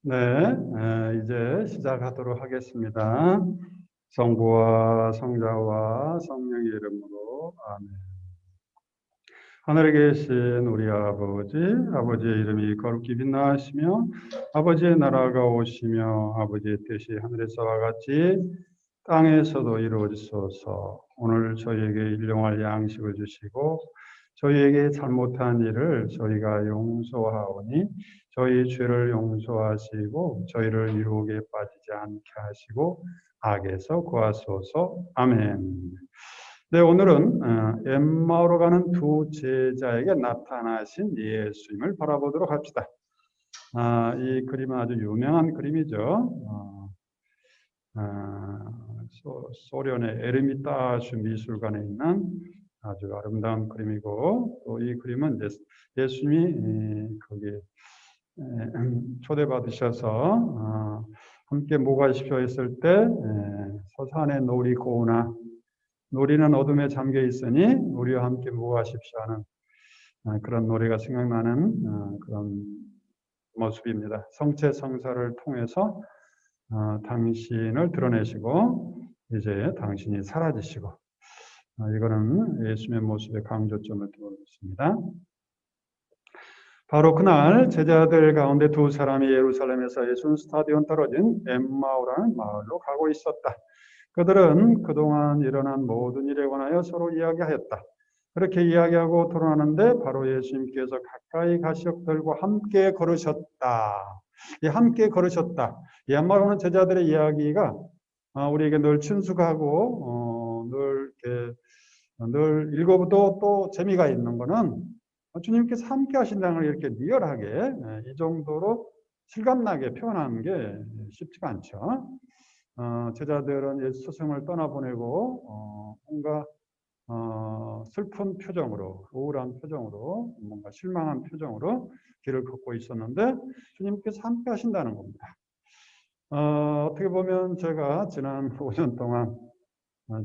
네, 이제 시작하도록 하겠습니다. 성부와 성자와 성령의 이름으로 아멘. 하늘에 계신 우리 아버지, 아버지의 이름이 거룩히 빛나시며 아버지의 나라가 오시며 아버지의 뜻이 하늘에서와 같이 땅에서도 이루어지소서. 오늘 저희에게 일용할 양식을 주시고 저희에게 잘못한 일을 저희가 용서하오니 저희 죄를 용서하시고 저희를 유혹에 빠지지 않게 하시고 악에서 구하소서. 아멘. 네, 오늘은 엠마오로 가는 두 제자에게 나타나신 예수님을 바라보도록 합시다. 이 그림은 아주 유명한 그림이죠. 소련의 에르미타슈 미술관에 있는 아주 아름다운 그림이고, 또 이 그림은 이제 예수님이 거기 초대받으셔서 함께 모가십시오 했을 때 서산에 놀이 고우나 놀이는 어둠에 잠겨 있으니 우리와 함께 모가십시오 하는 그런 노래가 생각나는 그런 모습입니다. 성체성사를 통해서 당신을 드러내시고 이제 당신이 사라지시고 이거는 예수님의 모습의 강조점을 두고 있습니다. 바로 그날 제자들 가운데 두 사람이 예루살렘에서 예수 스타디온 떨어진 엠마오라는 마을로 가고 있었다. 그들은 그동안 일어난 모든 일에 관하여 서로 이야기하였다. 그렇게 이야기하고 토론하는데 바로 예수님께서 가까이 가시역들과 함께 걸으셨다. 이 함께 걸으셨다. 이 엠마오는 제자들의 이야기가 우리에게 늘 친숙하고 늘 읽어도 또 재미가 있는 거는 주님께서 함께 하신다는 걸 이렇게 리얼하게 이 정도로 실감나게 표현하는 게 쉽지가 않죠. 제자들은 예수 스승을 떠나보내고 뭔가 슬픈 표정으로, 우울한 표정으로, 뭔가 실망한 표정으로 길을 걷고 있었는데 주님께서 함께 하신다는 겁니다. 어떻게 보면 제가 지난 5년 동안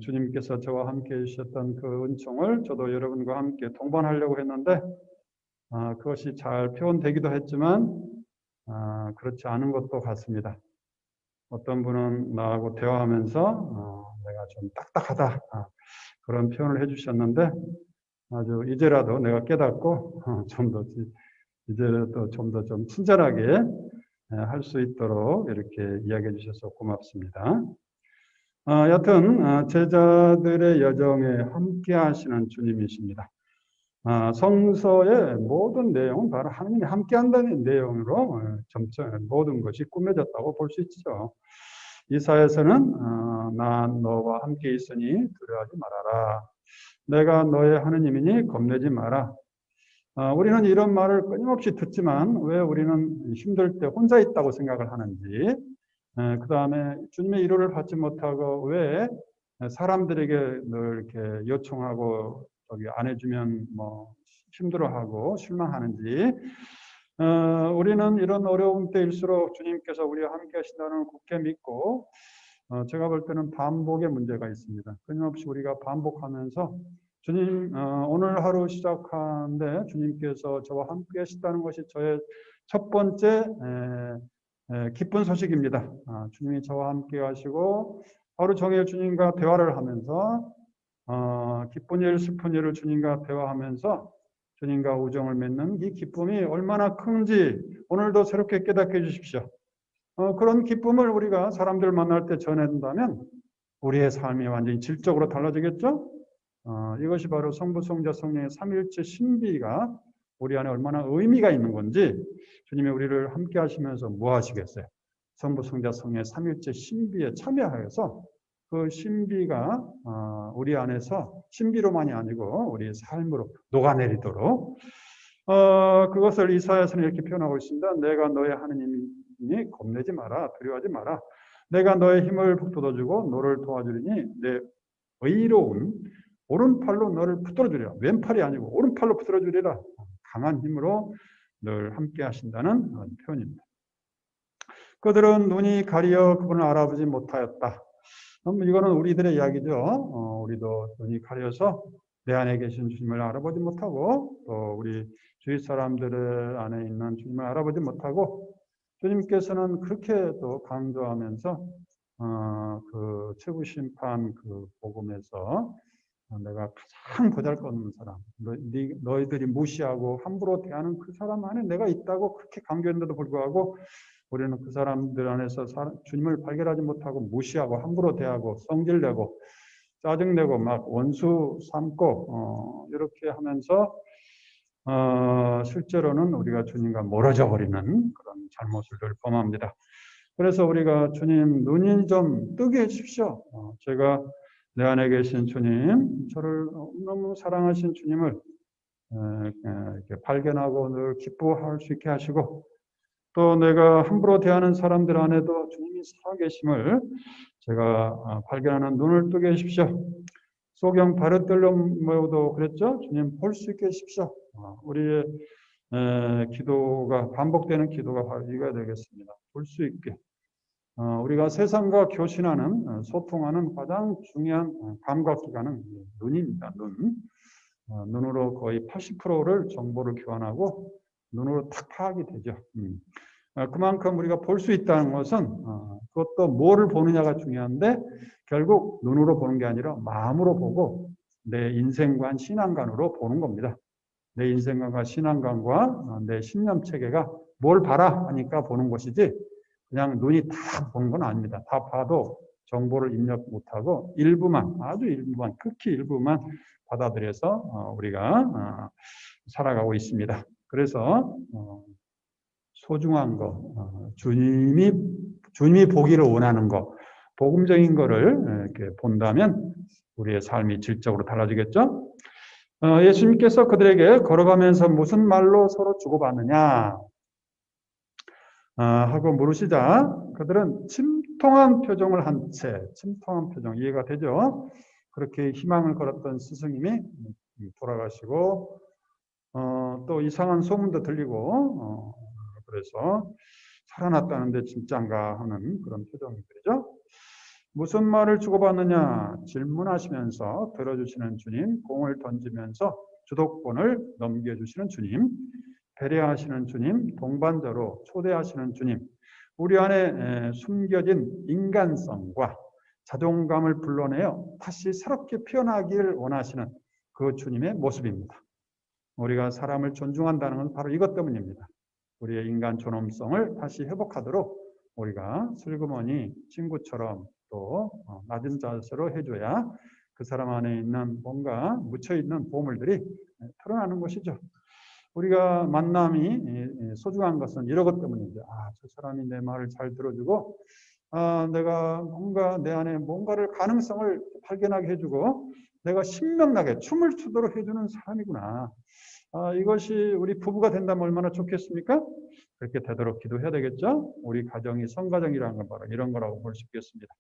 주님께서 저와 함께 해주셨던 그 은총을 저도 여러분과 함께 동반하려고 했는데 그것이 잘 표현되기도 했지만 그렇지 않은 것도 같습니다. 어떤 분은 나하고 대화하면서 내가 좀 딱딱하다 그런 표현을 해주셨는데 아주 이제라도 내가 깨닫고 좀 더 이제라도 좀 더 좀 친절하게 할 수 있도록 이렇게 이야기해 주셔서 고맙습니다. 여튼 제자들의 여정에 함께 하시는 주님이십니다. 성서의 모든 내용은 바로 하나님이 함께 한다는 내용으로 점점 모든 것이 꾸며졌다고 볼 수 있죠. 이사야서는 난 너와 함께 있으니 두려워하지 말아라. 내가 너의 하느님이니 겁내지 마라. 우리는 이런 말을 끊임없이 듣지만 왜 우리는 힘들 때 혼자 있다고 생각을 하는지, 그 다음에 주님의 위로를 받지 못하고 왜 사람들에게 늘 이렇게 요청하고 저기 안 해주면 뭐 힘들어하고 실망하는지, 우리는 이런 어려운 때일수록 주님께서 우리와 함께 하신다는 걸 굳게 믿고, 제가 볼 때는 반복의 문제가 있습니다. 끊임없이 우리가 반복하면서 주님, 오늘 하루 시작하는데 주님께서 저와 함께 하신다는 것이 저의 첫 번째 기쁜 소식입니다. 주님이 저와 함께 하시고 하루 종일 주님과 대화를 하면서 기쁜 일, 슬픈 일을 주님과 대화하면서 주님과 우정을 맺는 이 기쁨이 얼마나 큰지 오늘도 새롭게 깨닫게 해주십시오. 그런 기쁨을 우리가 사람들 만날 때 전해준다면 우리의 삶이 완전히 질적으로 달라지겠죠? 이것이 바로 성부, 성자, 성령의 삼위일체 신비가 우리 안에 얼마나 의미가 있는 건지 주님이 우리를 함께 하시면서 뭐 하시겠어요? 성부, 성자, 성령의 삼위일체 신비에 참여하여서 그 신비가 우리 안에서 신비로만이 아니고 우리의 삶으로 녹아내리도록 그것을 이사야서는 이렇게 표현하고 있습니다. 내가 너의 하느님이니 겁내지 마라, 두려워하지 마라. 내가 너의 힘을 북돋아주고 너를 도와주리니 내 의로운 오른팔로 너를 붙들어주리라. 왼팔이 아니고 오른팔로 붙들어주리라. 강한 힘으로 늘 함께 하신다는 표현입니다. 그들은 눈이 가려 그분을 알아보지 못하였다. 이거는 우리들의 이야기죠. 우리도 눈이 가려서 내 안에 계신 주님을 알아보지 못하고 또 우리 주위 사람들 안에 있는 주님을 알아보지 못하고 주님께서는 그렇게 또 강조하면서 그 최후 심판 그 복음에서 내가 가장 보잘것없는 사람, 너희들이 무시하고 함부로 대하는 그 사람 안에 내가 있다고 그렇게 강조했는데도 불구하고 우리는 그 사람들 안에서 주님을 발견하지 못하고 무시하고 함부로 대하고 성질내고 짜증내고 막 원수 삼고 이렇게 하면서 실제로는 우리가 주님과 멀어져 버리는 그런 잘못을 늘 범합니다. 그래서 우리가 주님 눈이 좀 뜨게 해주십시오. 제가 내 안에 계신 주님, 저를 너무 사랑하신 주님을 이렇게 발견하고 늘 기뻐할 수 있게 하시고 또 내가 함부로 대하는 사람들 안에도 주님이 살아계심을 제가 발견하는 눈을 뜨게 해주십시오. 소경 바르들레모도 그랬죠. 주님 볼 수 있게 해주십시오. 우리의 기도가 반복되는 기도가 바로 이거야 되겠습니다. 볼 수 있게. 우리가 세상과 교신하는 소통하는 가장 중요한 감각기관은 눈입니다. 눈. 눈으로 거의 80%를 정보를 교환하고 눈으로 탁 파악이 되죠. 그만큼 우리가 볼 수 있다는 것은 그것도 뭐를 보느냐가 중요한데 결국 눈으로 보는 게 아니라 마음으로 보고 내 인생관, 신앙관으로 보는 겁니다. 내 인생관과 신앙관과 내 신념체계가 뭘 봐라 하니까 보는 것이지 그냥 눈이 다 보는 건 아닙니다. 다 봐도 정보를 입력 못하고 일부만, 아주 일부만, 극히 일부만 받아들여서 우리가 살아가고 있습니다. 그래서 소중한 거, 주님이 보기를 원하는 거, 복음적인 거를 이렇게 본다면 우리의 삶이 질적으로 달라지겠죠? 예수님께서 그들에게 걸어가면서 무슨 말로 서로 주고받느냐 하고 물으시자 그들은 침통한 표정을 한 채, 침통한 표정 이해가 되죠? 그렇게 희망을 걸었던 스승님이 돌아가시고 또 이상한 소문도 들리고 그래서 살아났다는데 진짠가 하는 그런 표정들이죠. 무슨 말을 주고받느냐 질문하시면서 들어주시는 주님, 공을 던지면서 주도권을 넘겨주시는 주님, 배려하시는 주님, 동반자로 초대하시는 주님, 우리 안에 숨겨진 인간성과 자존감을 불러내어 다시 새롭게 피어나기를 원하시는 그 주님의 모습입니다. 우리가 사람을 존중한다는 건 바로 이것 때문입니다. 우리의 인간 존엄성을 다시 회복하도록 우리가 슬그머니 친구처럼 또 낮은 자세로 해줘야 그 사람 안에 있는 뭔가 묻혀있는 보물들이 드러나는 것이죠. 우리가 만남이 소중한 것은 이런 것 때문이죠. 저 사람이 내 말을 잘 들어주고 내가 뭔가 내 안에 뭔가를 가능성을 발견하게 해주고 내가 신명나게 춤을 추도록 해주는 사람이구나. 이것이 우리 부부가 된다면 얼마나 좋겠습니까? 그렇게 되도록 기도해야 되겠죠? 우리 가정이 성가정이라는 건 바로 이런 거라고 볼 수 있겠습니다.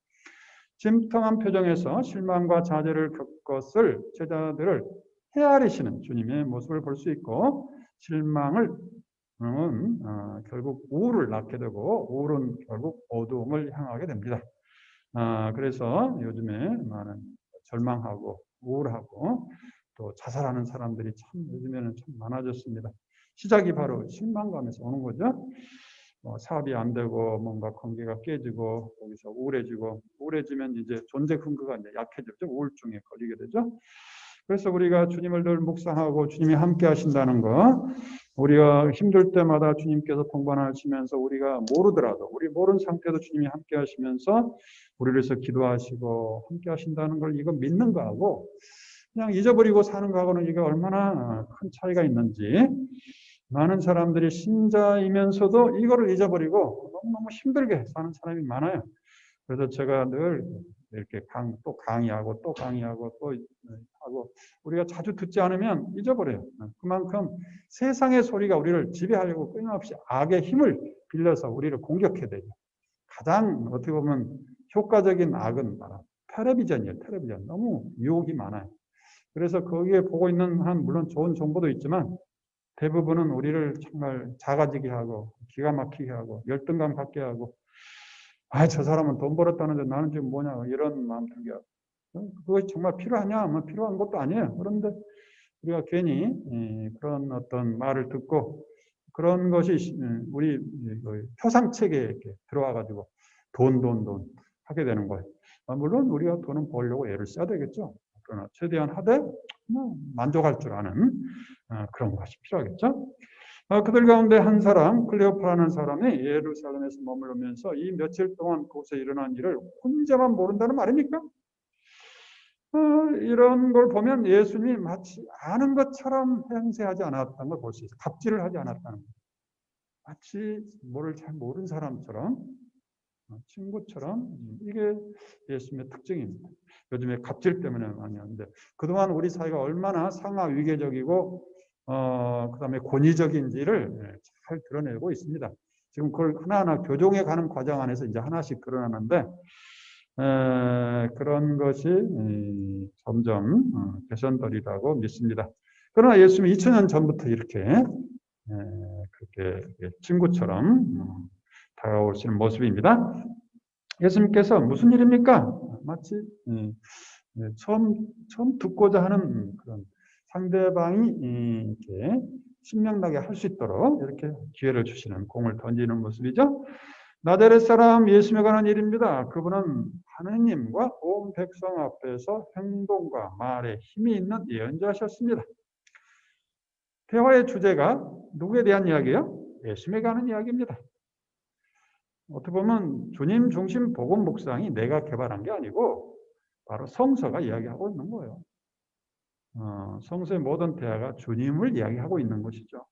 침통한 표정에서 실망과 좌절을 겪었을 제자들을 헤아리시는 주님의 모습을 볼 수 있고 실망을 결국 우울을 낳게 되고 우울은 결국 어두움을 향하게 됩니다. 그래서 요즘에 많은 절망하고 우울하고 또 자살하는 사람들이 참 요즘에는 참 많아졌습니다. 시작이 바로 실망감에서 오는 거죠. 사업이 안 되고 뭔가 관계가 깨지고 거기서 우울해지면 이제 존재 근거가 이제 약해졌죠. 우울증에 걸리게 되죠. 그래서 우리가 주님을 늘 묵상하고 주님이 함께 하신다는 거, 우리가 힘들 때마다 주님께서 동반하시면서 우리가 모르더라도 우리 모르는 상태도 주님이 함께 하시면서 우리를 위해서 기도하시고 함께 하신다는 걸 이거 믿는 거하고 그냥 잊어버리고 사는 거하고는 이게 얼마나 큰 차이가 있는지 많은 사람들이 신자이면서도 이거를 잊어버리고 너무너무 힘들게 사는 사람이 많아요. 그래서 제가 늘 이렇게 또 강의하고 또 강의하고 또 하고 우리가 자주 듣지 않으면 잊어버려요. 그만큼 세상의 소리가 우리를 지배하려고 끊임없이 악의 힘을 빌려서 우리를 공격해야 되죠. 가장 어떻게 보면 효과적인 악은 바로 텔레비전이에요. 텔레비전. 너무 유혹이 많아요. 그래서 거기에 보고 있는 한 물론 좋은 정보도 있지만 대부분은 우리를 정말 작아지게 하고 기가 막히게 하고 열등감 갖게 하고 저 사람은 돈 벌었다는데 나는 지금 뭐냐 이런 마음 들게 하고 그것이 정말 필요하냐? 필요한 것도 아니에요. 그런데 우리가 괜히 그런 어떤 말을 듣고 그런 것이 우리 표상책에 이렇게 들어와가지고 돈 하게 되는 거예요. 물론 우리가 돈은 벌려고 애를 써야 되겠죠. 그러나 최대한 하되 만족할 줄 아는 그런 것이 필요하겠죠. 그들 가운데 한 사람, 클레오파라는 사람이 예루살렘에서 머무르면서 이 며칠 동안 그곳에 일어난 일을 혼자만 모른다는 말입니까? 이런 걸 보면 예수님이 마치 아는 것처럼 행세하지 않았다는 걸 볼 수 있어요. 갑질을 하지 않았다는 거예요. 마치 뭐를 잘 모르는 사람처럼, 친구처럼. 이게 예수님의 특징입니다. 요즘에 갑질 때문에 많이 하는데, 그동안 우리 사회가 얼마나 상하 위계적이고 그다음에 권위적인지를 잘 드러내고 있습니다. 지금 그걸 하나하나 교정해 가는 과정 안에서 이제 하나씩 드러나는데, 그런 것이 점점 개선되리라고 믿습니다. 그러나 예수님이 2000년 전부터 이렇게 그렇게 친구처럼 다가오시는 모습입니다. 예수님께서 무슨 일입니까? 마치 처음 듣고자 하는 그런 상대방이 이렇게 신명나게 할 수 있도록 이렇게 기회를 주시는, 공을 던지는 모습이죠. 나자렛 사람 예수님에 관한 일입니다. 그분은 하느님과 온 백성 앞에서 행동과 말에 힘이 있는 예언자셨습니다. 대화의 주제가 누구에 대한 이야기예요? 예수님에 관한 이야기입니다. 어떻게 보면 주님 중심 복음 묵상이 내가 개발한 게 아니고 바로 성서가 이야기하고 있는 거예요. 성서의 모든 대화가 주님을 이야기하고 있는 것이죠.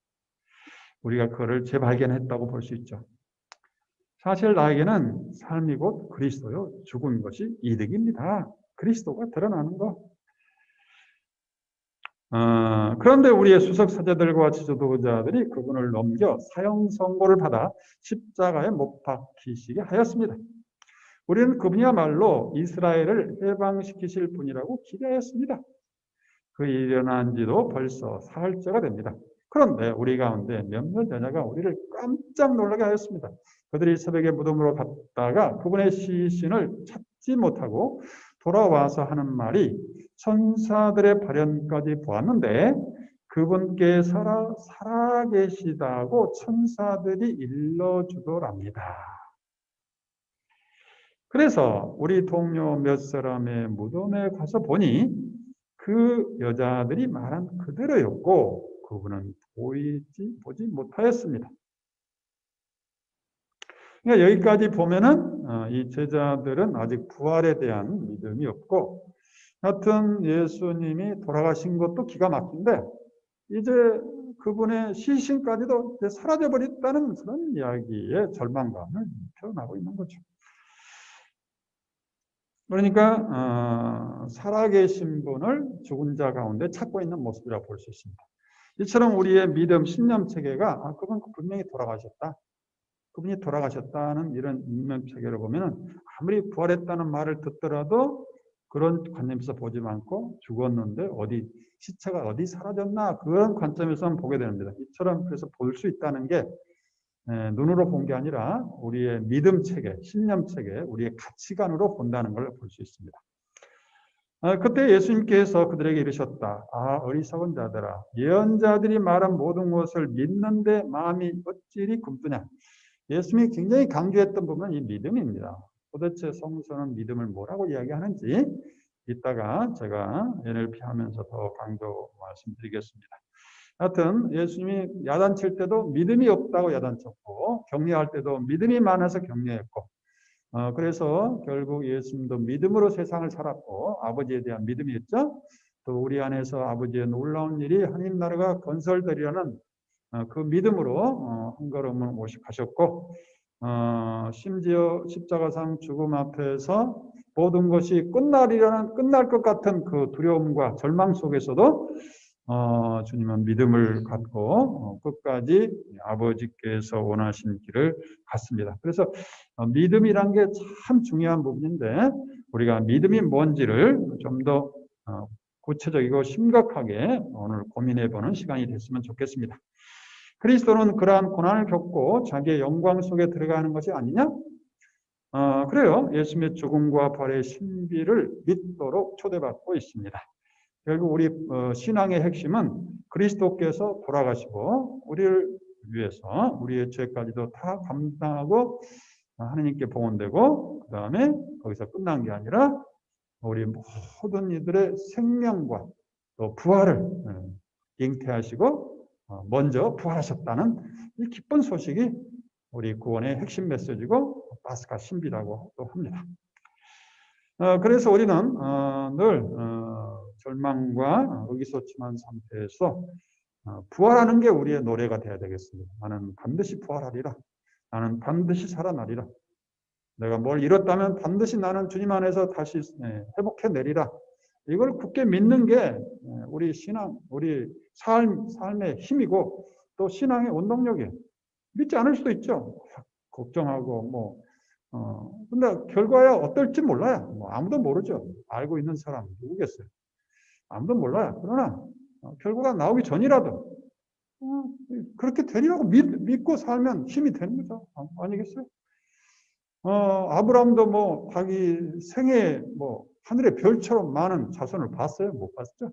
우리가 그거를 재발견했다고 볼 수 있죠. 사실 나에게는 삶이 곧 그리스도요. 죽은 것이 이득입니다. 그리스도가 드러나는 것. 그런데 우리의 수석 사제들과 지도자들이 그분을 넘겨 사형 선고를 받아 십자가에 못 박히시게 하였습니다. 우리는 그분이야말로 이스라엘을 해방시키실 분이라고 기대했습니다. 그 일어난 지도 벌써 사흘째가 됩니다. 그런데 우리 가운데 몇몇 여자가 우리를 깜짝 놀라게 하였습니다. 그들이 새벽에 무덤으로 갔다가 그분의 시신을 찾지 못하고 돌아와서 하는 말이 천사들의 발현까지 보았는데 그분께 살아계시다고 천사들이 일러주더랍니다. 그래서 우리 동료 몇 사람의 무덤에 가서 보니 그 여자들이 말한 그대로였고 그분은 보지 못하였습니다. 그러니까 여기까지 보면은 이 제자들은 아직 부활에 대한 믿음이 없고, 하여튼 예수님이 돌아가신 것도 기가 막힌데 이제 그분의 시신까지도 이제 사라져버렸다는 그런 이야기의 절망감을 표현하고 있는 거죠. 그러니까 살아계신 분을 죽은 자 가운데 찾고 있는 모습이라고 볼 수 있습니다. 이처럼 우리의 믿음, 신념 체계가 그분 분명히 돌아가셨다. 그분이 돌아가셨다는 이런 신념 체계를 보면 아무리 부활했다는 말을 듣더라도 그런 관점에서 보지 않고 죽었는데 어디 시체가 어디 사라졌나 그런 관점에서만 보게 됩니다. 이처럼 그래서 볼 수 있다는 게 눈으로 본 게 아니라 우리의 믿음 체계, 신념 체계, 우리의 가치관으로 본다는 걸 볼 수 있습니다. 그때 예수님께서 그들에게 이르셨다. 어리석은 자들아, 예언자들이 말한 모든 것을 믿는데 마음이 어찌리 굼뜨냐. 예수님이 굉장히 강조했던 부분은 이 믿음입니다. 도대체 성서는 믿음을 뭐라고 이야기하는지 이따가 제가 NLP 하면서 더 강조 말씀드리겠습니다. 하여튼 예수님이 야단칠 때도 믿음이 없다고 야단쳤고 격려할 때도 믿음이 많아서 격려했고 그래서 결국 예수님도 믿음으로 세상을 살았고 아버지에 대한 믿음이 있죠. 또 우리 안에서 아버지의 놀라운 일이 하나님 나라가 건설되리라는 그 믿음으로 한 걸음을 가셨고 심지어 십자가상 죽음 앞에서 모든 것이 끝날 것 같은 그 두려움과 절망 속에서도 주님은 믿음을 갖고 끝까지 아버지께서 원하신 길을 갔습니다. 그래서 믿음이란 게 참 중요한 부분인데 우리가 믿음이 뭔지를 좀 더 구체적이고 심각하게 오늘 고민해보는 시간이 됐으면 좋겠습니다. 그리스도는 그러한 고난을 겪고 자기의 영광 속에 들어가는 것이 아니냐? 그래요. 예수님의 죽음과 부활의 신비를 믿도록 초대받고 있습니다. 결국 우리 신앙의 핵심은 그리스도께서 돌아가시고 우리를 위해서 우리의 죄까지도 다 감당하고 하나님께 봉헌되고 그 다음에 거기서 끝난 게 아니라 우리 모든 이들의 생명과 또 부활을 잉태하시고 먼저 부활하셨다는 이 기쁜 소식이 우리 구원의 핵심 메시지고 파스카 신비라고 또 합니다. 그래서 우리는 늘 절망과 의기소침한 상태에서 부활하는 게 우리의 노래가 돼야 되겠습니다. 나는 반드시 부활하리라. 나는 반드시 살아나리라. 내가 뭘 잃었다면 반드시 나는 주님 안에서 다시 회복해내리라. 이걸 굳게 믿는 게 우리 신앙, 우리 삶의 힘이고 또 신앙의 원동력이에요. 믿지 않을 수도 있죠. 걱정하고 근데 결과야 어떨지 몰라요. 아무도 모르죠. 알고 있는 사람 누구겠어요. 아무도 몰라요. 그러나 결과가 나오기 전이라도 그렇게 되리라고 믿고 살면 힘이 되는 거죠. 아니겠어요? 아브라함도 자기 생애 하늘의 별처럼 많은 자손을 봤어요? 못 봤죠?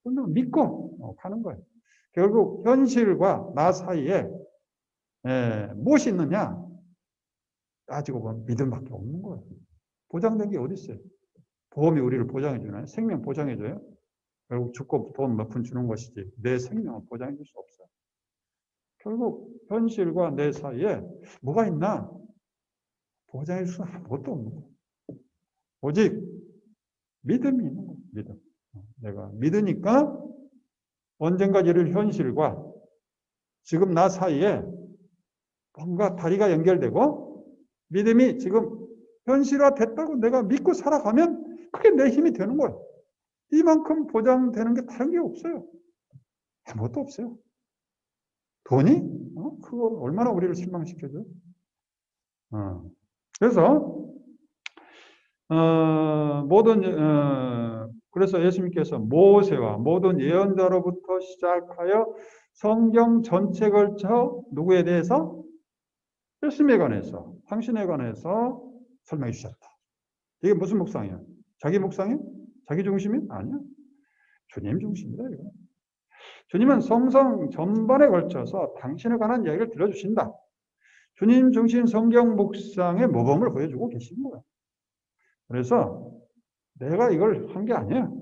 근데 믿고 가는 거예요. 결국 현실과 나 사이에 무엇이 있느냐? 따지고 보면 믿음밖에 없는 거예요. 보장된 게 어디 있어요? 보험이 우리를 보장해 주나요? 생명 보장해 줘요? 결국 죽고 돈 몇 푼 주는 것이지 내 생명은 보장해 줄 수 없어요. 결국 현실과 내 사이에 뭐가 있나? 보장해 줄 수는 아무것도 없는 거예요. 오직 믿음이 있는 거예요. 믿음. 내가 믿으니까 언젠가 이를 현실과 지금 나 사이에 뭔가 다리가 연결되고 믿음이 지금 현실화 됐다고 내가 믿고 살아가면 그게 내 힘이 되는 거예요. 이만큼 보장되는 게 다른 게 없어요. 아무것도 없어요. 돈이? 그거 얼마나 우리를 실망시켜줘요? 그래서 그래서 예수님께서 모세와 모든 예언자로부터 시작하여 성경 전체에 걸쳐 누구에 대해서? 예수님에 관해서, 당신에 관해서 설명해 주셨다. 이게 무슨 묵상이에요? 자기 묵상이에요? 자기 중심이? 아니요. 주님 중심이다, 이거. 주님은 성성 전반에 걸쳐서 당신에 관한 이야기를 들려주신다. 주님 중심 성경 묵상의 모범을 보여주고 계신 거예요. 그래서 내가 이걸 한 게 아니에요.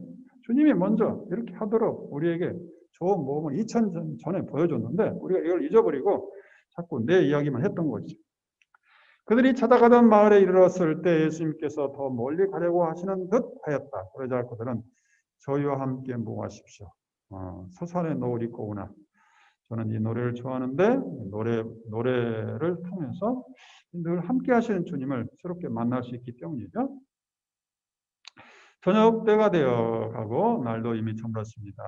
주님이 먼저 이렇게 하도록 우리에게 좋은 모범을 2000년 전에 보여줬는데 우리가 이걸 잊어버리고 자꾸 내 이야기만 했던 거지. 그들이 찾아가던 마을에 이르렀을 때 예수님께서 더 멀리 가려고 하시는 듯 하였다. 그러자 그들은 저희와 함께 모아십시오. 서산에 노을 입고 오나. 저는 이 노래를 좋아하는데 노래를 통해서 늘 함께 하시는 주님을 새롭게 만날 수 있기 때문이죠. 저녁 때가 되어 가고 날도 이미 저물었습니다.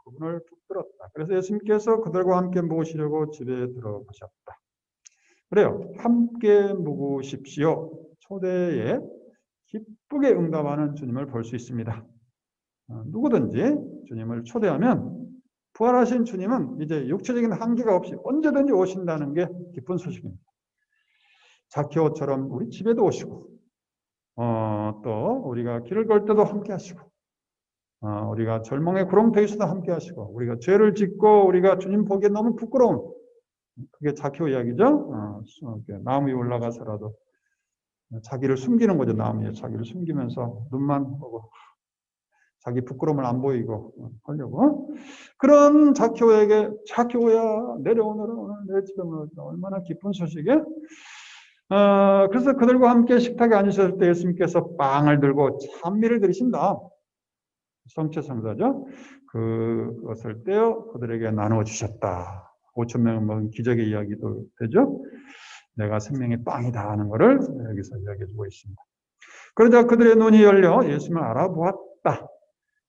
그분을 붙들었다. 그래서 예수님께서 그들과 함께 모시려고 집에 들어가셨다. 그래요. 함께 묵으십시오. 초대에 기쁘게 응답하는 주님을 볼 수 있습니다. 누구든지 주님을 초대하면 부활하신 주님은 이제 육체적인 한계가 없이 언제든지 오신다는 게 기쁜 소식입니다. 자키오처럼 우리 집에도 오시고 또 우리가 길을 걸 때도 함께 하시고 우리가 절망의 구렁텅이에서도 함께 하시고 우리가 죄를 짓고 우리가 주님 보기에 너무 부끄러운 그게 자키오 이야기죠. 나무 위에 올라가서라도 자기를 숨기는 거죠. 나무 위에 자기를 숨기면서 눈만 보고 자기 부끄러움을 안 보이고 하려고. 그런 자키오에게 자키오야 내려오너라 오늘 내 집에 오너라 얼마나 기쁜 소식이야. 그래서 그들과 함께 식탁에 앉으셨을 때 예수님께서 빵을 들고 찬미를 드리신다. 성체성사죠. 그것을 떼어 그들에게 나누어 주셨다. 5천 명을 먹은 기적의 이야기도 되죠. 내가 생명의 빵이다 하는 것을 여기서 이야기해 주고 있습니다. 그러자 그들의 눈이 열려 예수님을 알아보았다.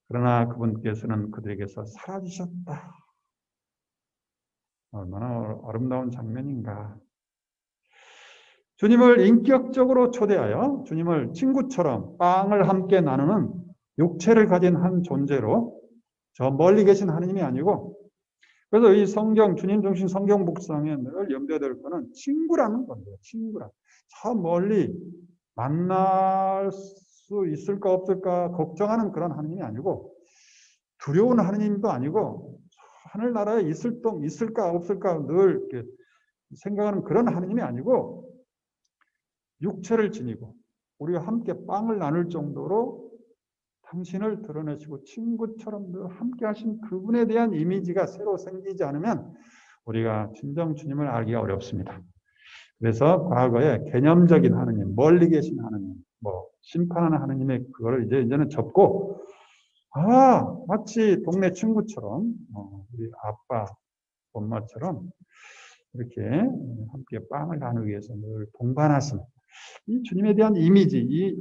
그러나 그분께서는 그들에게서 사라지셨다. 얼마나 아름다운 장면인가. 주님을 인격적으로 초대하여 주님을 친구처럼 빵을 함께 나누는 육체를 가진 한 존재로 저 멀리 계신 하나님이 아니고 그래서 이 성경, 주님 중심 성경 묵상에 늘 염두에 둘 거는 친구라는 건데요. 친구라. 저 멀리 만날 수 있을까 없을까 걱정하는 그런 하나님이 아니고 두려운 하나님도 아니고 하늘나라에 있을까 없을까 늘 이렇게 생각하는 그런 하느님이 아니고 육체를 지니고 우리가 함께 빵을 나눌 정도로 당신을 드러내시고 친구처럼 늘 함께 하신 그분에 대한 이미지가 새로 생기지 않으면 우리가 진정 주님을 알기가 어렵습니다. 그래서 과거에 개념적인 하느님, 멀리 계신 하느님, 심판하는 하느님의 그거를 이제는 접고, 마치 동네 친구처럼, 우리 아빠, 엄마처럼 이렇게 함께 빵을 나누기 위해서 늘 동반하신 이 주님에 대한 이미지, 이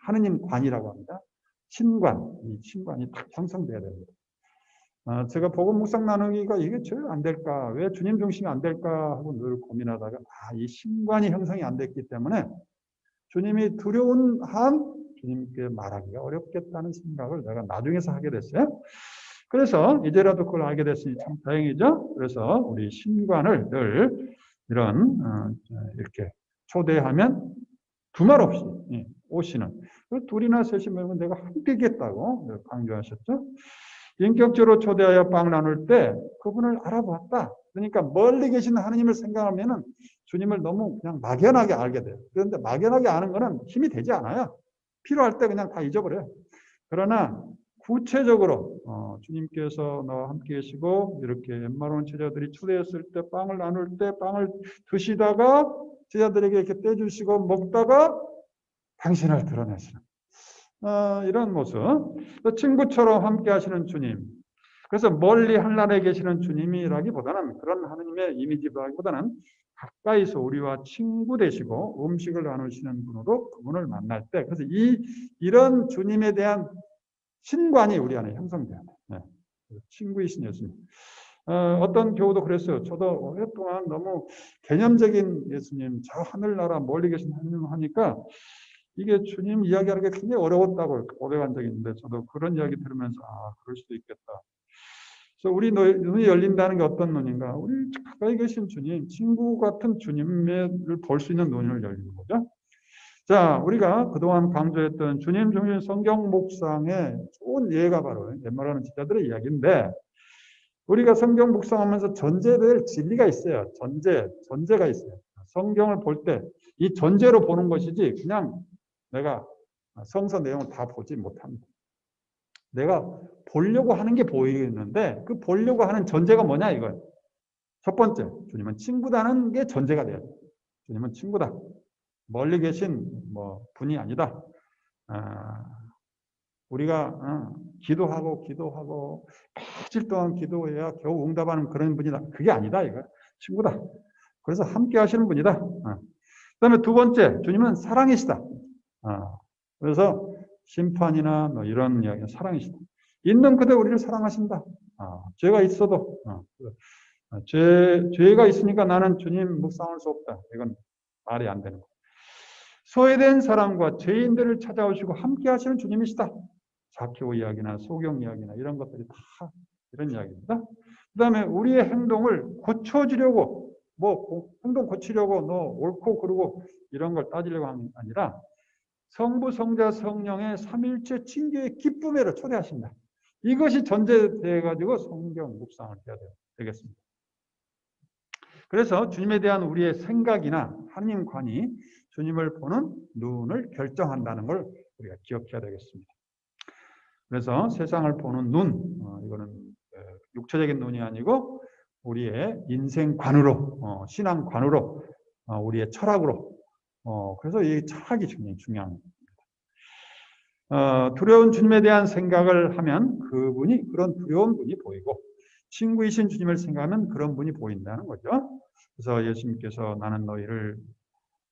하느님 관이라고 합니다. 신관, 이 신관이 딱 형성돼야 됩니다. 제가 복음 묵상 나누기가 이게 제일 안 될까? 왜 주님 중심이 안 될까? 하고 늘 고민하다가, 이 신관이 형성이 안 됐기 때문에 주님이 두려운 한 주님께 말하기가 어렵겠다는 생각을 내가 나중에서 하게 됐어요. 그래서 이제라도 그걸 알게 됐으니 참 다행이죠. 그래서 우리 신관을 늘 이렇게 초대하면 두말 없이 오시는, 둘이나 셋이 모이면 내가 함께 겠다고 강조하셨죠. 인격적으로 초대하여 빵 나눌 때 그분을 알아봤다. 그러니까 멀리 계신 하느님을 생각하면은 주님을 너무 그냥 막연하게 알게 돼요. 그런데 막연하게 아는 거는 힘이 되지 않아요. 필요할 때 그냥 다 잊어버려요. 그러나 구체적으로 주님께서 너와 함께 계시고 이렇게 엠마오는 제자들이 초대했을 때 빵을 나눌 때 빵을 드시다가 제자들에게 이렇게 떼주시고 먹다가 당신을 드러내시는 이런 모습. 친구처럼 함께 하시는 주님. 그래서 멀리 하늘나라에 계시는 주님이라기보다는 그런 하느님의 이미지라기보다는 가까이서 우리와 친구 되시고 음식을 나누시는 분으로 그분을 만날 때, 그래서 이런 주님에 대한 신관이 우리 안에 형성돼야 돼요. 네. 친구이신 예수님. 어떤 교우도 그랬어요. 저도 오랫동안 너무 개념적인 예수님, 저 하늘나라 멀리 계신 하느님 하니까 이게 주님 이야기하는 게 굉장히 어려웠다고 고백한 적이 있는데, 저도 그런 이야기 들으면서 그럴 수도 있겠다. 그래서 우리 눈이 열린다는 게 어떤 눈인가? 우리 가까이 계신 주님, 친구 같은 주님을 볼 수 있는 눈을 열리는 거죠. 자, 우리가 그동안 강조했던 주님 중심 성경 묵상의 좋은 예가 바로 엠마오는 제자들의 이야기인데, 우리가 성경 묵상하면서 전제될 진리가 있어요. 전제가 있어요. 성경을 볼 때 이 전제로 보는 것이지 그냥 내가 성서 내용을 다 보지 못합니다. 내가 보려고 하는 게 보이는데 그 보려고 하는 전제가 뭐냐 이거예요. 첫 번째, 주님은 친구다는 게 전제가 돼요. 주님은 친구다. 멀리 계신 분이 아니다. 우리가 기도하고 며칠 동안 기도해야 겨우 응답하는 그런 분이다. 그게 아니다 이거. 친구다. 그래서 함께 하시는 분이다. 그다음에 두 번째, 주님은 사랑이시다. 그래서 심판이나 이런 이야기는 사랑이시다. 있는 그대로 우리를 사랑하신다. 죄가 있어도 죄가 있으니까 나는 주님 묵상할 수 없다. 이건 말이 안 되는 거예요. 소외된 사람과 죄인들을 찾아오시고 함께 하시는 주님이시다. 자키오 이야기나 소경 이야기나 이런 것들이 다 이런 이야기입니다. 그 다음에 우리의 행동을 고쳐주려고 행동 고치려고 너 옳고 그르고 이런 걸 따지려고 하는 게 아니라 성부, 성자, 성령의 삼일체 친교의 기쁨에로 초대하신다. 이것이 전제돼가지고 성경 묵상을 해야 되겠습니다. 그래서 주님에 대한 우리의 생각이나 하느님관이 주님을 보는 눈을 결정한다는 걸 우리가 기억해야 되겠습니다. 그래서 세상을 보는 눈, 이거는 육체적인 눈이 아니고 우리의 인생관으로, 신앙관으로, 우리의 철학으로. 그래서 이 철학이 굉장히 중요합니다. 두려운 주님에 대한 생각을 하면 그런 두려운 분이 보이고, 친구이신 주님을 생각하면 그런 분이 보인다는 거죠. 그래서 예수님께서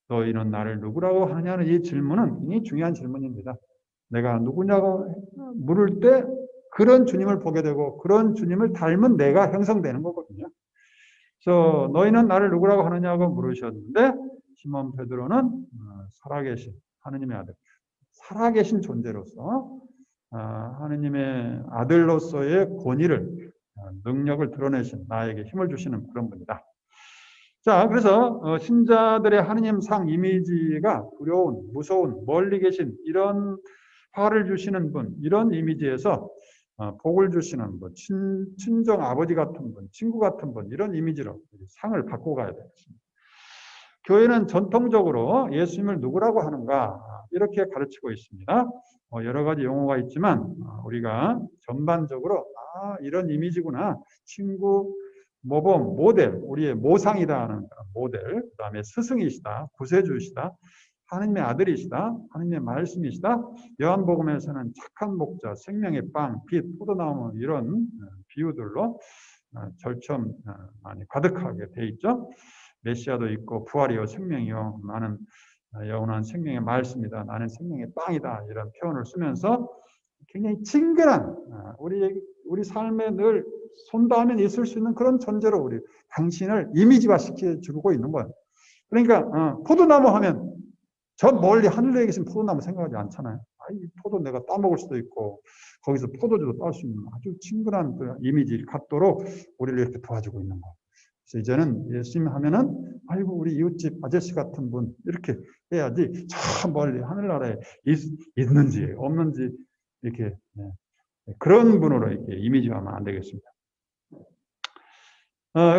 너희는 나를 누구라고 하느냐는 이 질문은 굉장히 중요한 질문입니다. 내가 누구냐고 물을 때 그런 주님을 보게 되고 그런 주님을 닮은 내가 형성되는 거거든요. 그래서 너희는 나를 누구라고 하느냐고 물으셨는데 시몬 베드로는 살아계신 하느님의 아들, 살아계신 존재로서 하느님의 아들로서의 권위를, 능력을 드러내신, 나에게 힘을 주시는 그런 분이다. 자, 그래서 신자들의 하느님상 이미지가 두려운, 무서운, 멀리 계신 이런 화를 주시는 분, 이런 이미지에서 복을 주시는 분, 친정 아버지 같은 분, 친구 같은 분, 이런 이미지로 상을 바꾸고 가야 되겠습니다. 교회는 전통적으로 예수님을 누구라고 하는가 이렇게 가르치고 있습니다. 여러 가지 용어가 있지만 우리가 전반적으로 이런 이미지구나. 친구, 모범, 모델, 우리의 모상이다 하는 모델, 그 다음에 스승이시다, 구세주시다, 하느님의 아들이시다, 하느님의 말씀이시다. 요한복음에서는 착한 목자, 생명의 빵, 빛, 포도나무 이런 비유들로 절처음 많이 가득하게 돼 있죠. 메시아도 있고 부활이요 생명이요 나는 영원한 생명의 말씀이다. 나는 생명의 빵이다. 이런 표현을 쓰면서 굉장히 친근한 우리 삶에 늘 손닿으면 있을 수 있는 그런 존재로 우리 당신을 이미지화 시켜주고 있는 거예요. 그러니까 포도나무 하면 저 멀리 하늘에 계신 포도나무 생각하지 않잖아요. 이 포도 내가 따먹을 수도 있고 거기서 포도주도 딸 수 있는 아주 친근한 그 이미지 갖도록 우리를 이렇게 도와주고 있는 거예요. 그래서 이제는 예수님 하면은 아이고 우리 이웃집 아저씨 같은 분 이렇게 해야지 저 멀리 하늘나라에 있는지 없는지 이렇게 그런 분으로 이렇게 이미지화하면 안 되겠습니다.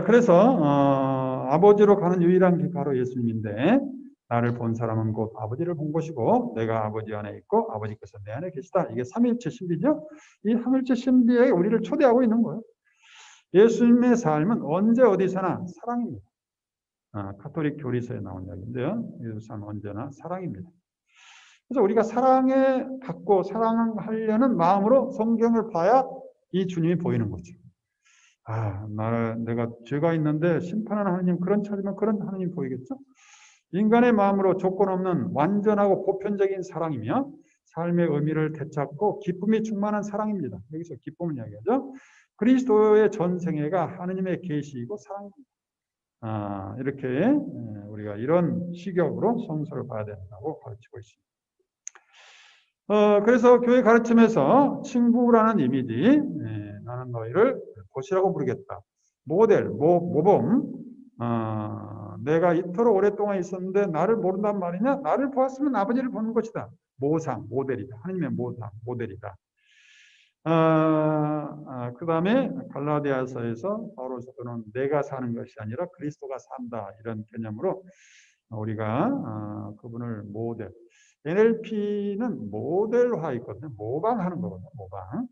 그래서 아버지로 가는 유일한 길 바로 예수님인데 나를 본 사람은 곧 아버지를 본 것이고 내가 아버지 안에 있고 아버지께서 내 안에 계시다. 이게 삼위일체 신비죠. 이 삼위일체 신비에 우리를 초대하고 있는 거예요. 예수님의 삶은 언제 어디서나 사랑입니다. 가톨릭 교리서에 나온 이야기인데요. 예수님 삶은 언제나 사랑입니다. 그래서 우리가 사랑에 받고 사랑하려는 마음으로 성경을 봐야 이 주님이 보이는 거죠. 내가 죄가 있는데 심판하는 하나님 그런 찾으면 그런 하나님 보이겠죠? 인간의 마음으로 조건 없는 완전하고 보편적인 사랑이며 삶의 의미를 되찾고 기쁨이 충만한 사랑입니다. 여기서 기쁨을 이야기하죠. 그리스도의 전생애가 하느님의 계시이고 사랑입니다. 이렇게 우리가 이런 시각으로 성서를 봐야 된다고 가르치고 있습니다. 그래서 교회 가르침에서 친구라는 이미지, 나는 너희를 보시라고 부르겠다. 모델, 모범, 내가 이토록 오랫동안 있었는데 나를 모른단 말이냐? 나를 보았으면 아버지를 보는 것이다. 모상, 모델이다. 하나님의 모상, 모델이다. 그 다음에 갈라디아서에서 바로 사도는 내가 사는 것이 아니라 그리스도가 산다. 이런 개념으로 우리가 그분을 모델. NLP는 모델화 있거든요. 모방하는 거거든요. 모방.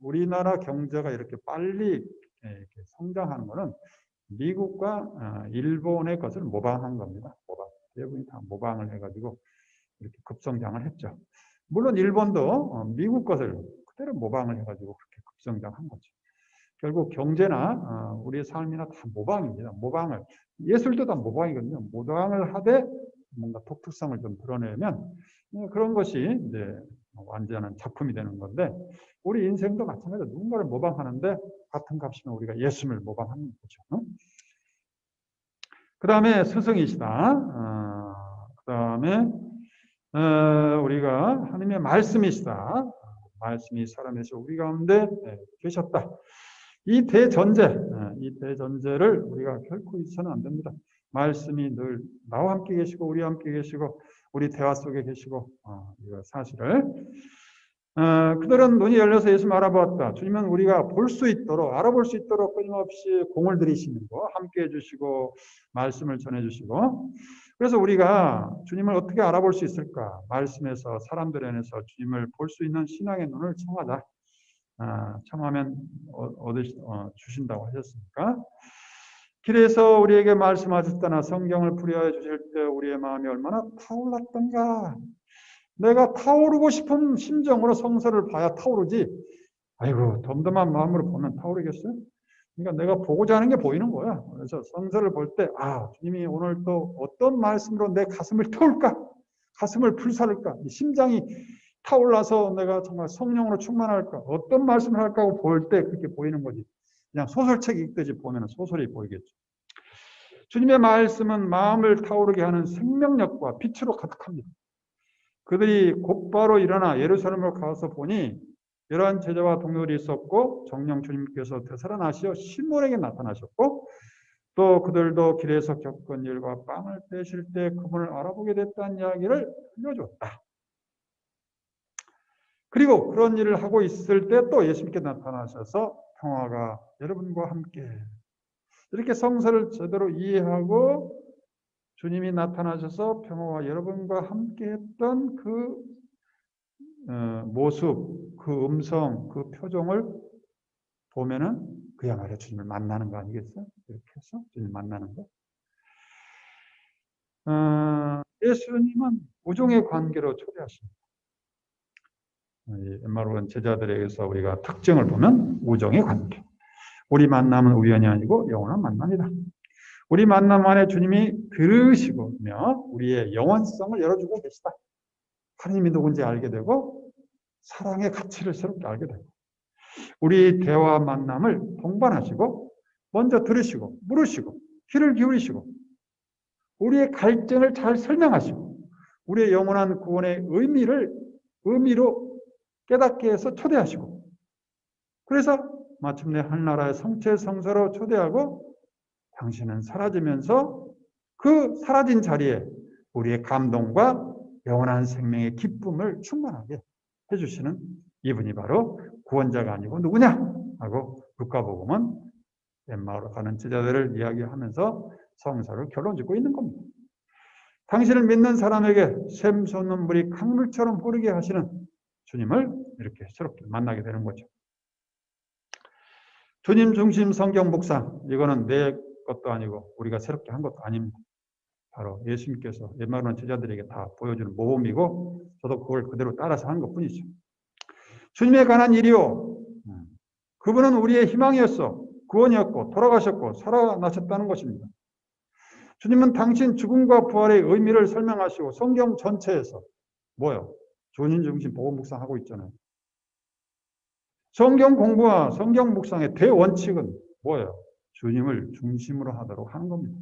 우리나라 경제가 이렇게 빨리 이렇게 성장하는 것은 미국과 일본의 것을 모방한 겁니다. 모방. 대부분이 다 모방을 해가지고 이렇게 급성장을 했죠. 물론 일본도 미국 것을 그대로 모방을 해가지고 그렇게 급성장한 거죠. 결국 경제나 우리의 삶이나 다 모방입니다. 모방을. 예술도 다 모방이거든요. 모방을 하되 뭔가 독특성을 좀 드러내면 그런 것이 이제 완전한 작품이 되는 건데 우리 인생도 마찬가지로 누군가를 모방하는데 같은 값이면 우리가 예수님을 모방하는 거죠. 그 다음에 스승이시다. 그 다음에 우리가 하나님의 말씀이시다. 말씀이 사람에서 우리 가운데 계셨다. 이 대전제를 우리가 결코 잊어서는 안 됩니다. 말씀이 늘 나와 함께 계시고 우리와 함께 계시고 우리 대화 속에 계시고 이거 사실을 그들은 눈이 열려서 예수님 알아보았다. 주님은 우리가 볼 수 있도록 알아볼 수 있도록 끊임없이 공을 들이시는 거 함께 해주시고 말씀을 전해주시고 그래서 우리가 주님을 어떻게 알아볼 수 있을까? 말씀에서 사람들 안에서 주님을 볼 수 있는 신앙의 눈을 청하자. 청하면 주신다고 하셨으니까. 길에서 우리에게 말씀하셨다나 성경을 풀이하여 주실 때 우리의 마음이 얼마나 타올랐던가. 내가 타오르고 싶은 심정으로 성서를 봐야 타오르지. 아이고 덤덤한 마음으로 보면 타오르겠어요? 그러니까 내가 보고자 하는 게 보이는 거야. 그래서 성서를 볼 때 주님이 오늘 또 어떤 말씀으로 내 가슴을 태울까? 가슴을 불사를까? 심장이 타올라서 내가 정말 성령으로 충만할까? 어떤 말씀을 할까 하고 볼 때 그렇게 보이는 거지. 그냥 소설책 읽듯이 보면 소설이 보이겠죠. 주님의 말씀은 마음을 타오르게 하는 생명력과 빛으로 가득합니다. 그들이 곧바로 일어나 예루살렘으로 가서 보니 이러한 제자와 동료들이 있었고 정령 주님께서 되살아나시어 시몬에게 나타나셨고 또 그들도 길에서 겪은 일과 빵을 떼실 때 그분을 알아보게 됐다는 이야기를 알려줬다. 그리고 그런 일을 하고 있을 때 또 예수님께 나타나셔서 평화가 여러분과 함께, 이렇게 성서를 제대로 이해하고 주님이 나타나셔서 평화와 여러분과 함께 했던 그 모습, 그 음성, 그 표정을 보면은 그야말로 주님을 만나는 거 아니겠어요? 이렇게 해서 주님 만나는 거. 예수님은 우정의 관계로 초대하십니다. 엠마오는 제자들에게서 우리가 특징을 보면 우정의 관계. 우리 만남은 우연이 아니고 영원한 만남이다. 우리 만남 안에 주님이 들으시고며 우리의 영원성을 열어주고 계시다. 하나님이 누군지 알게 되고 사랑의 가치를 새롭게 알게 되고, 우리 대화 만남을 동반하시고 먼저 들으시고 물으시고 귀를 기울이시고 우리의 갈증을 잘 설명하시고 우리의 영원한 구원의 의미로 깨닫게 해서 초대하시고, 그래서 마침내 한나라의 성체 성서로 초대하고 당신은 사라지면서 그 사라진 자리에 우리의 감동과 영원한 생명의 기쁨을 충만하게 해주시는 이분이 바로 구원자가 아니고 누구냐 하고 루카복음은 엠마오로 가는 제자들을 이야기하면서 성서를 결론 짓고 있는 겁니다. 당신을 믿는 사람에게 샘솟는 물이 강물처럼 흐르게 하시는 주님을 이렇게 새롭게 만나게 되는 거죠. 주님 중심 성경 묵상, 이거는 내 것도 아니고 우리가 새롭게 한 것도 아닙니다. 바로 예수님께서 엠마오로 제자들에게 다 보여주는 모범이고 저도 그걸 그대로 따라서 한 것뿐이죠. 주님에 관한 일이요, 그분은 우리의 희망이었어, 구원이었고 돌아가셨고 살아나셨다는 것입니다. 주님은 당신 죽음과 부활의 의미를 설명하시고 성경 전체에서 뭐요? 주님 중심 복음 묵상하고 있잖아요. 성경 공부와 성경 묵상의 대원칙은 뭐예요? 주님을 중심으로 하도록 하는 겁니다.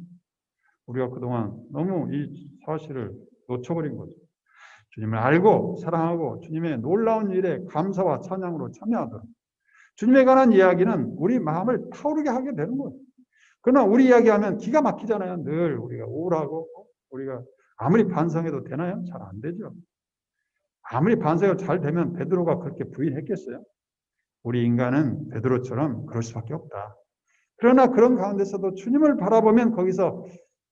우리가 그동안 너무 이 사실을 놓쳐버린 거죠. 주님을 알고 사랑하고 주님의 놀라운 일에 감사와 찬양으로 참여하도록, 주님에 관한 이야기는 우리 마음을 타오르게 하게 되는 거예요. 그러나 우리 이야기하면 기가 막히잖아요. 늘 우리가 우울하고, 우리가 아무리 반성해도 되나요? 잘 안 되죠. 아무리 반성이 잘 되면 베드로가 그렇게 부인했겠어요? 우리 인간은 베드로처럼 그럴 수밖에 없다. 그러나 그런 가운데서도 주님을 바라보면 거기서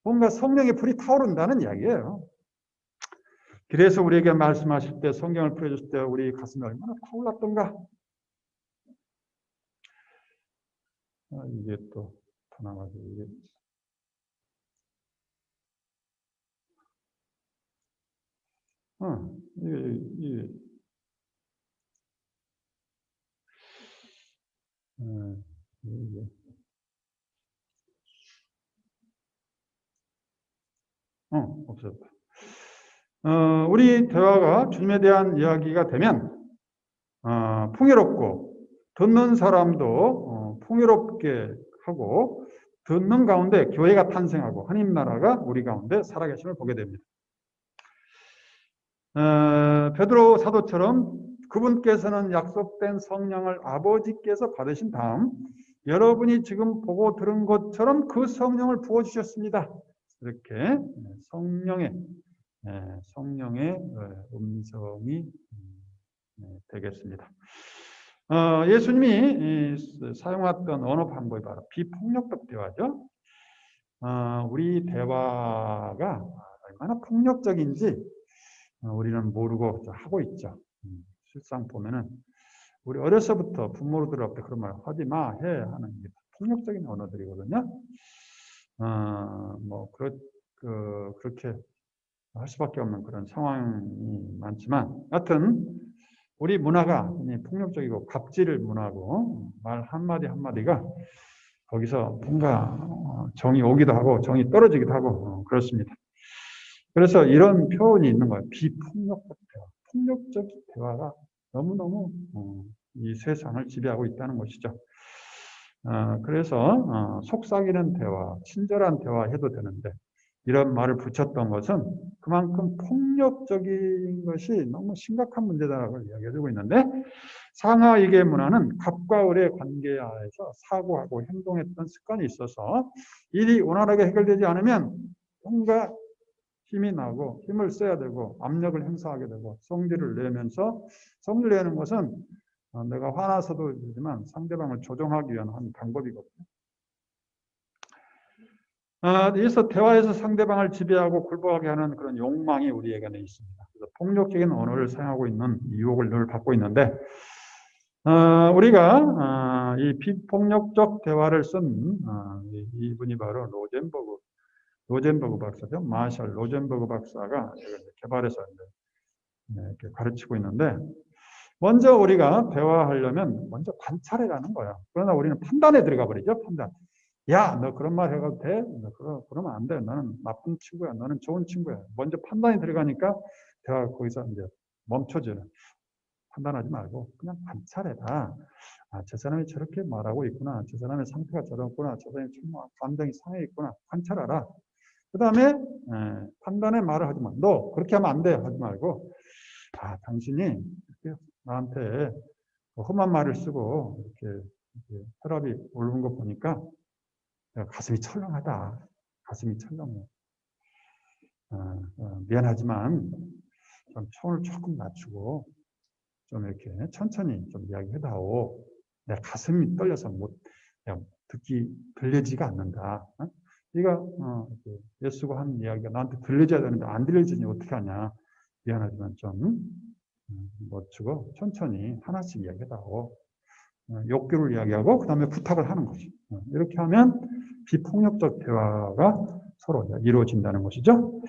뭔가 성령의 불이 타오른다는 이야기예요. 그래서 우리에게 말씀하실 때, 성경을 풀어주실 때 우리 가슴이 얼마나 타올랐던가. 이게 또 더 나가지고 이게. 이게 없었다. 우리 대화가 주님에 대한 이야기가 되면 풍요롭고 듣는 사람도 풍요롭게 하고 듣는 가운데 교회가 탄생하고 하나님 나라가 우리 가운데 살아계심을 보게 됩니다. 베드로 사도처럼 그분께서는 약속된 성령을 아버지께서 받으신 다음 여러분이 지금 보고 들은 것처럼 그 성령을 부어주셨습니다. 이렇게 성령의 음성이 되겠습니다. 예수님이 사용했던 언어 방법이 바로 비폭력적 대화죠. 우리 대화가 얼마나 폭력적인지 우리는 모르고 하고 있죠. 실상 보면은 우리 어려서부터 부모들한테 때 그런 말 하지 마, 해 하는 게 폭력적인 언어들이거든요. 그렇게 할 수밖에 없는 그런 상황이 많지만, 하여튼 우리 문화가 폭력적이고 갑질 문화고 말 한마디 한마디가 거기서 뭔가 정이 오기도 하고 정이 떨어지기도 하고 그렇습니다. 그래서 이런 표현이 있는 거예요. 비폭력적 대화. 폭력적 대화가 너무너무 이 세상을 지배하고 있다는 것이죠. 그래서 속삭이는 대화, 친절한 대화 해도 되는데 이런 말을 붙였던 것은 그만큼 폭력적인 것이 너무 심각한 문제다라고 이야기해주고 있는데, 상하이계 문화는 갑과 을의 관계하에서 사고하고 행동했던 습관이 있어서 일이 원활하게 해결되지 않으면 뭔가 힘이 나고 힘을 써야 되고 압력을 행사하게 되고 성질을 내면서 성질 내는 것은 내가 화나서도 되지만 상대방을 조정하기 위한 한 방법이거든요. 그래서 대화에서 상대방을 지배하고 굴복하게 하는 그런 욕망이 우리에게 있습니다. 그래서 폭력적인 언어를 사용하고 있는 유혹을 늘 받고 있는데 우리가 이 비폭력적 대화를 쓴 이분이 바로 로젠버그 박사죠. 마샬 로젠버그 박사가 개발해서 이렇게 가르치고 있는데 먼저 우리가 대화하려면 먼저 관찰해라는 거야. 그러나 우리는 판단에 들어가 버리죠. 판단. 야, 너 그런 말 해도 돼? 너 그러면 안 돼. 너는 나쁜 친구야. 너는 좋은 친구야. 먼저 판단이 들어가니까 대화가 거기서 이제 멈춰져요. 판단하지 말고 그냥 관찰해라. 저 사람이 저렇게 말하고 있구나. 저 사람의 상태가 저렇구나. 저 사람이 감정이 상해 있구나. 관찰하라. 그 다음에 판단의 말을 하지 마. 너 그렇게 하면 안 돼. 하지 말고 당신이 이렇게 나한테 험한 말을 쓰고 이렇게 혈압이 오르는 거 보니까 가슴이 철렁하다. 가슴이 철렁해. 미안하지만 좀 톤을 조금 낮추고 좀 이렇게 천천히 좀 이야기해다오. 내 가슴이 떨려서 들려지가 않는다. 네가 예수가 하는 이야기가 나한테 들려져야 되는데 안 들려지니 어떻게 하냐. 미안하지만 좀 멈추고 천천히 하나씩 이야기해다오. 욕구를 이야기하고 그 다음에 부탁을 하는 거지. 이렇게 하면 비폭력적 대화가 서로 이루어진다는 것이죠.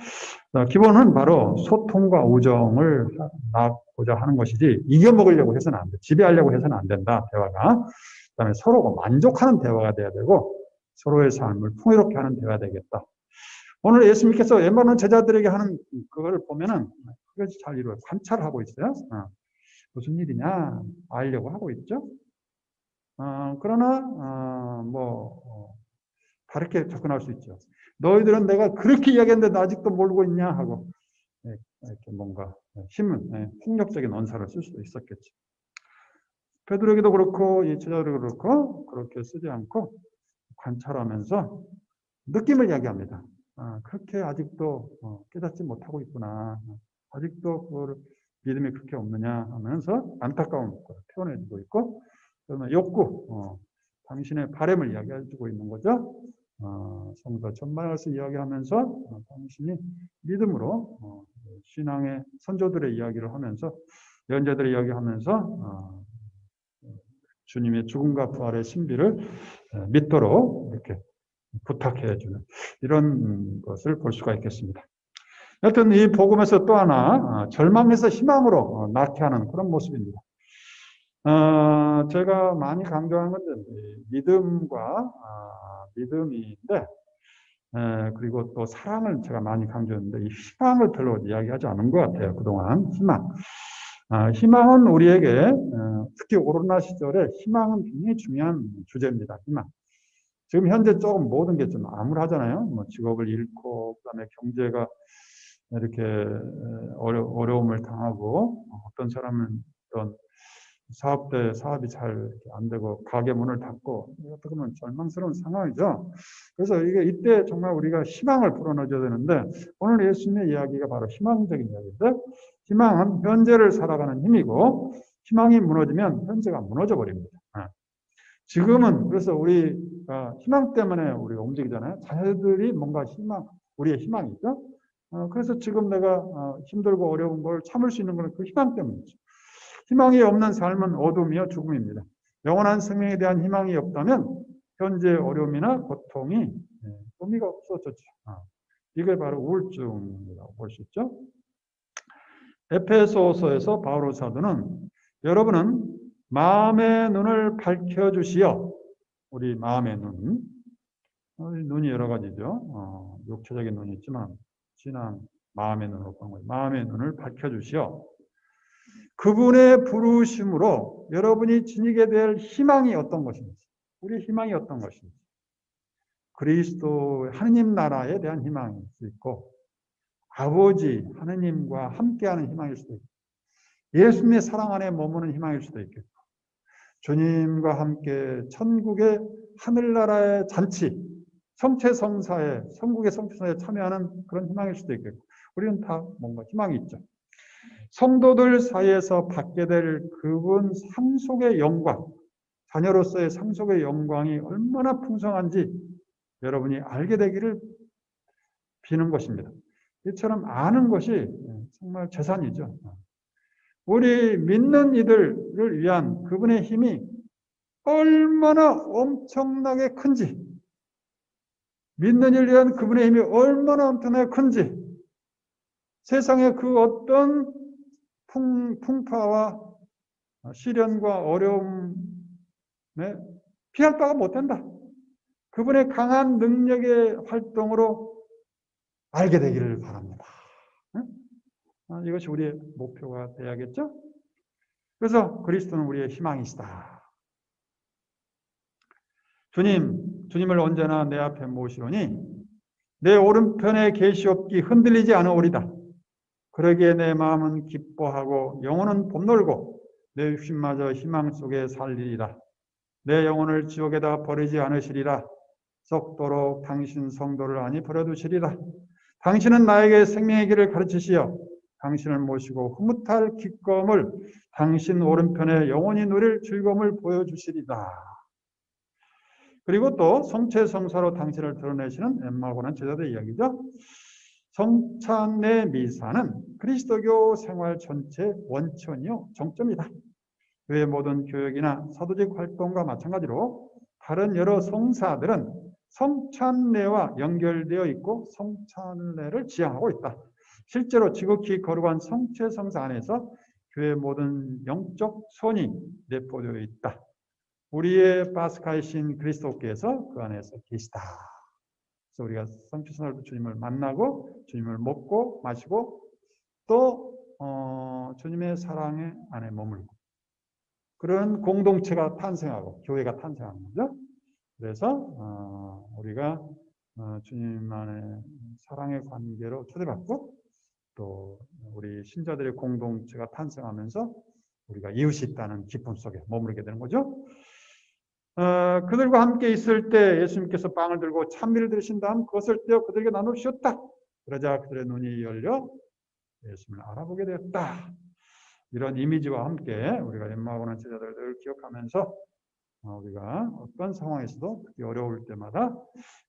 기본은 바로 소통과 우정을 낳고자 하는 것이지 이겨먹으려고 해서는 안 돼. 지배하려고 해서는 안 된다. 대화가. 그다음에 서로가 만족하는 대화가 돼야 되고 서로의 삶을 풍요롭게 하는 대화가 되겠다. 오늘 예수님께서 웬만한 제자들에게 하는 그거를 보면은 그것이 잘 이루어요. 관찰하고 있어요. 무슨 일이냐 알려고 하고 있죠. 그러나 다르게 접근할 수 있죠. 너희들은 내가 그렇게 이야기했는데 아직도 모르고 있냐 하고 이렇게 뭔가 폭력적인 언사를 쓸 수도 있었겠죠. 베드로에게도 그렇고 이 제자들에게도 그렇고 그렇게 쓰지 않고 관찰하면서 느낌을 이야기합니다. 그렇게 아직도 깨닫지 못하고 있구나. 아직도 그걸 믿음이 그렇게 없느냐 하면서 안타까운 것을 표현해주고 있고 그러면 욕구, 당신의 바람을 이야기해주고 있는 거죠. 성도 전반에서 이야기하면서 당신이 믿음으로 신앙의 선조들의 이야기를 하면서 연자들의 이야기하면서 주님의 죽음과 부활의 신비를 믿도록 이렇게 부탁해 주는 이런 것을 볼 수가 있겠습니다. 여튼 이 복음에서 또 하나 절망에서 희망으로 낫게 하는 그런 모습입니다. 제가 많이 강조한 건데 믿음인데 그리고 또 사랑을 제가 많이 강조했는데 이 희망을 별로 이야기하지 않은 것 같아요. 그동안 희망은 우리에게 특히 코로나 시절에 희망은 굉장히 중요한 주제입니다. 희망. 지금 현재 조금 모든 게 좀 암울하잖아요. 뭐 직업을 잃고 그다음에 경제가 이렇게 어려움을 당하고 어떤 사람은 어떤 사업이 잘 안 되고 가게 문을 닫고 어떻게 보면 절망스러운 상황이죠. 그래서 이때 정말 우리가 희망을 불어넣어줘야 되는데 오늘 예수님의 이야기가 바로 희망적인 이야기인데 희망은 현재를 살아가는 힘이고 희망이 무너지면 현재가 무너져 버립니다. 지금은 그래서 우리가 희망 때문에 우리가 움직이잖아요. 자녀들이 뭔가 우리의 희망이죠. 그래서 지금 내가 힘들고 어려운 걸 참을 수 있는 건 그 희망 때문이죠. 희망이 없는 삶은 어둠이요 죽음입니다. 영원한 생명에 대한 희망이 없다면 현재 어려움이나 고통이 의미가 없어졌죠. 이게 바로 우울증이라고 볼 수 있죠. 에페소서에서 바울 사도는 여러분은 마음의 눈을 밝혀주시어 우리 마음의 눈이 여러 가지죠. 육체적인 눈이 있지만 진한 마음의 눈으로 보는 거예요. 마음의 눈을 밝혀주시어 그분의 부르심으로 여러분이 지니게 될 희망이 어떤 것인지 우리의 희망이 어떤 것인지 그리스도 하느님 나라에 대한 희망일 수 있고 아버지 하느님과 함께하는 희망일 수도 있고 예수님의 사랑 안에 머무는 희망일 수도 있겠고 주님과 함께 천국의 하늘나라의 잔치 성체성사에, 성국의 성체성사에 참여하는 그런 희망일 수도 있겠고, 우리는 다 뭔가 희망이 있죠. 성도들 사이에서 받게 될 그분 상속의 영광, 자녀로서의 상속의 영광이 얼마나 풍성한지 여러분이 알게 되기를 비는 것입니다. 이처럼 아는 것이 정말 재산이죠. 우리 믿는 이들을 위한 그분의 힘이 얼마나 엄청나게 큰지, 믿는 이를 위한 그분의 힘이 얼마나 엄청나게 큰지, 세상의 그 어떤 풍파와 시련과 어려움에 피할 바가 못 된다. 그분의 강한 능력의 활동으로 알게 되기를 바랍니다. 이것이 우리의 목표가 되어야겠죠? 그래서 그리스도는 우리의 희망이시다. 주님을 언제나 내 앞에 모시오니 내 오른편에 계시옵기 흔들리지 않으오리다. 그러기에 내 마음은 기뻐하고 영혼은 봄놀고 내 육신마저 희망 속에 살리리라. 내 영혼을 지옥에다 버리지 않으시리라. 속도록 당신 성도를 아니 버려두시리라. 당신은 나에게 생명의 길을 가르치시어 당신을 모시고 흐뭇할 기꺼움을 당신 오른편에 영원히 누릴 즐거움을 보여주시리다. 그리고 또 성체성사로 당신을 드러내시는 엠마오는 제자들의 이야기죠. 성찬례 미사는 그리스도교 생활 전체의 원천이요 정점이다. 교회 모든 교역이나 사도직 활동과 마찬가지로 다른 여러 성사들은 성찬례와 연결되어 있고 성찬례를 지향하고 있다. 실제로 지극히 거룩한 성체성사 안에서 교회 모든 영적 손이 내포되어 있다. 우리의 파스카이신 그리스도께서 그 안에서 계시다. 그래서 우리가 성체성사로 주님을 만나고 주님을 먹고 마시고 또 주님의 사랑의 안에 머물고 그런 공동체가 탄생하고 교회가 탄생하는 거죠. 그래서 우리가 주님 안에 사랑의 관계로 초대받고 또 우리 신자들의 공동체가 탄생하면서 우리가 이웃이 있다는 기쁨 속에 머무르게 되는 거죠. 그들과 함께 있을 때 예수님께서 빵을 들고 찬미를 들으신 다음 그것을 떼어 그들에게 나누셨다. 그러자 그들의 눈이 열려 예수님을 알아보게 되었다. 이런 이미지와 함께 우리가 엠마오는 제자들을 기억하면서 우리가 어떤 상황에서도 특히 어려울 때마다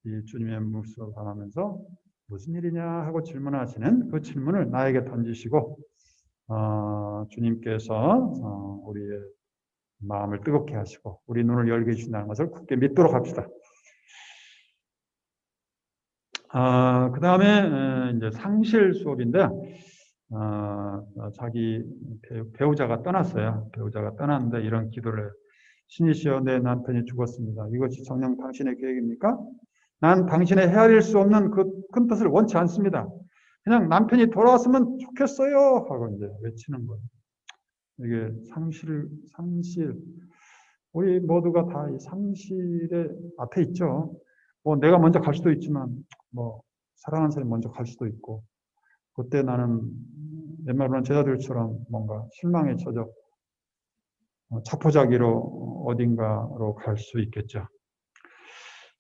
이 주님의 모습을 바라면서 무슨 일이냐 하고 질문하시는 그 질문을 나에게 던지시고 주님께서 우리의 마음을 뜨겁게 하시고 우리 눈을 열게 해주신다는 것을 굳게 믿도록 합시다. 그 다음에 이제 상실 수업인데 자기 배우자가 떠났어요. 배우자가 떠났는데 이런 기도를 해요. 신이시여 내 남편이 죽었습니다. 이것이 정녕 당신의 계획입니까? 난 당신의 헤아릴 수 없는 그 큰 뜻을 원치 않습니다. 그냥 남편이 돌아왔으면 좋겠어요 하고 이제 외치는 거예요. 이게 상실. 우리 모두가 다 이 상실의 앞에 있죠. 뭐 내가 먼저 갈 수도 있지만 뭐 사랑하는 사람이 먼저 갈 수도 있고 그때 나는 옛말로는 제자들처럼 뭔가 실망에 젖어 자포자기로 어딘가로 갈 수 있겠죠.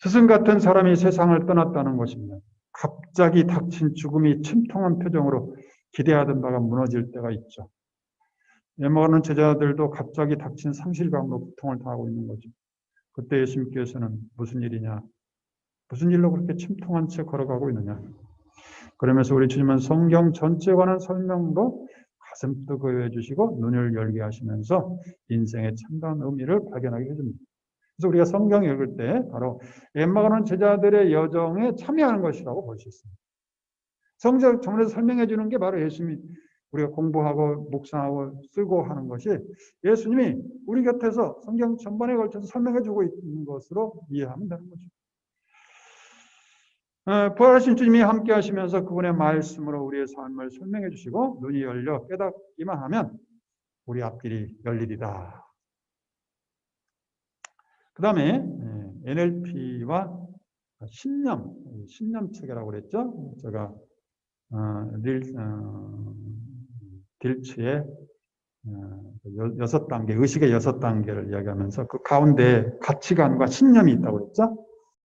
스승 같은 사람이 세상을 떠났다는 것입니다. 갑자기 닥친 죽음이 침통한 표정으로 기대하던 바가 무너질 때가 있죠. 엠마오는 제자들도 갑자기 닥친 상실감으로 고통을 당하고 있는 거죠. 그때 예수님께서는 무슨 일이냐? 무슨 일로 그렇게 침통한 채 걸어가고 있느냐? 그러면서 우리 주님은 성경 전체에 관한 설명도 가슴 뜨거워 해주시고 눈을 열게 하시면서 인생의 참다운 의미를 발견하게 해줍니다. 그래서 우리가 성경 읽을 때 바로 엠마오는 제자들의 여정에 참여하는 것이라고 볼 수 있습니다. 성경 전문에서 설명해 주는 게 바로 예수님이 우리가 공부하고 묵상하고 쓰고 하는 것이 예수님이 우리 곁에서 성경 전반에 걸쳐서 설명해 주고 있는 것으로 이해하면 되는 거죠. 부활하신 주님이 함께 하시면서 그분의 말씀으로 우리의 삶을 설명해 주시고 눈이 열려 깨닫기만 하면 우리 앞길이 열리리다. 그 다음에 NLP와 신념 체계라고 그랬죠. 제가 딜츠의 6단계, 의식의 6단계를 이야기하면서 그 가운데 가치관과 신념이 있다고 그랬죠.